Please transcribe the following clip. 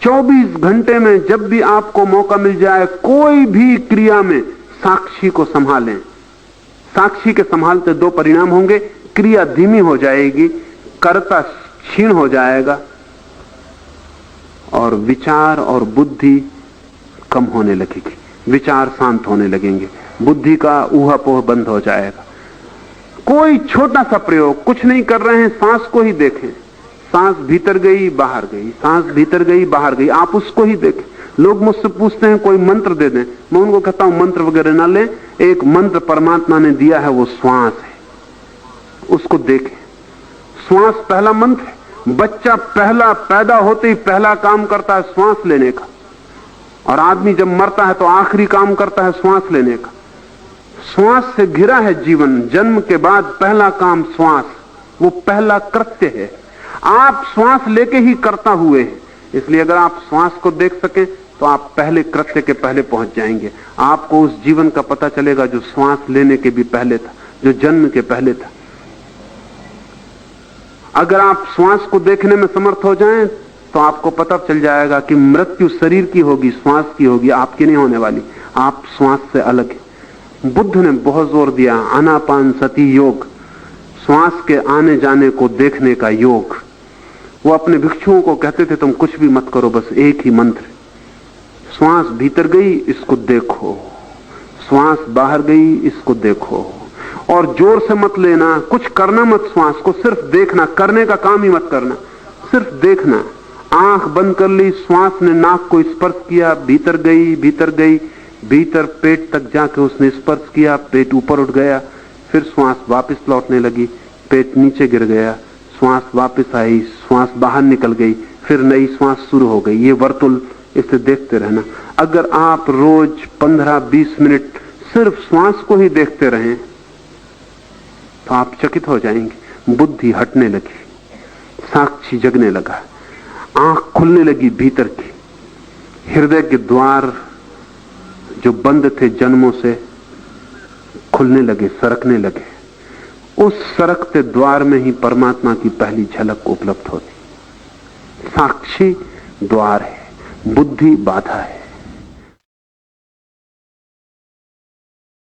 24 घंटे में जब भी आपको मौका मिल जाए, कोई भी क्रिया में साक्षी को संभालें। साक्षी के संभालते दो परिणाम होंगे, क्रिया धीमी हो जाएगी, कर्ता क्षीण हो जाएगा, और विचार और बुद्धि कम होने लगेगी, विचार शांत होने लगेंगे, बुद्धि का ऊहापोह बंद हो जाएगा। कोई छोटा सा प्रयोग, कुछ नहीं कर रहे हैं, सांस को ही देखें। सांस भीतर गई बाहर गई, सांस भीतर गई बाहर गई, आप उसको ही देखें। लोग मुझसे पूछते हैं कोई मंत्र दे दें, मैं उनको कहता हूं मंत्र वगैरह ना लें, एक मंत्र परमात्मा ने दिया है, वो श्वास है, उसको देखें। श्वास पहला मंत्र है। बच्चा पहला पैदा होते ही पहला काम करता है श्वास लेने का, और आदमी जब मरता है तो आखिरी काम करता है श्वास लेने का। श्वास से घिरा है जीवन। जन्म के बाद पहला काम श्वास, वो पहला कृत्य है। आप श्वास लेके ही करता हुए हैं, इसलिए अगर आप श्वास को देख सकें तो आप पहले कृत्य के पहले पहुंच जाएंगे। आपको उस जीवन का पता चलेगा जो श्वास लेने के भी पहले था, जो जन्म के पहले था। अगर आप श्वास को देखने में समर्थ हो जाएं तो आपको पता चल जाएगा कि मृत्यु शरीर की होगी, श्वास की होगी, आपकी नहीं होने वाली। आप श्वास से अलग है। बुद्ध ने बहुत जोर दिया आनापान सती योग, श्वास के आने जाने को देखने का योग। वो अपने भिक्षुओं को कहते थे तुम कुछ भी मत करो, बस एक ही मंत्र, श्वास भीतर गई इसको देखो, श्वास बाहर गई इसको देखो, और जोर से मत लेना, कुछ करना मत, श्वास को सिर्फ देखना, करने का काम ही मत करना, सिर्फ देखना। आंख बंद कर ली, श्वास ने नाक को स्पर्श किया, भीतर गई भीतर गई, भीतर पेट तक जाके उसने स्पर्श किया, पेट ऊपर उठ गया, फिर श्वास वापस लौटने लगी, पेट नीचे गिर गया, श्वास वापस आई, श्वास बाहर निकल गई, फिर नई श्वास शुरू हो गई। ये वर्तुल, इसे देखते रहना। अगर आप रोज 15-20 मिनट सिर्फ श्वास को ही देखते रहें तो आप चकित हो जाएंगे। बुद्धि हटने लगी, साक्षी जगने लगा, आंख खुलने लगी भीतर की, हृदय के द्वार जो बंद थे जन्मों से खुलने लगे, सरकने लगे। उस सरकते द्वार में ही परमात्मा की पहली झलक उपलब्ध होती। साक्षी द्वार है, बुद्धि बाधा है।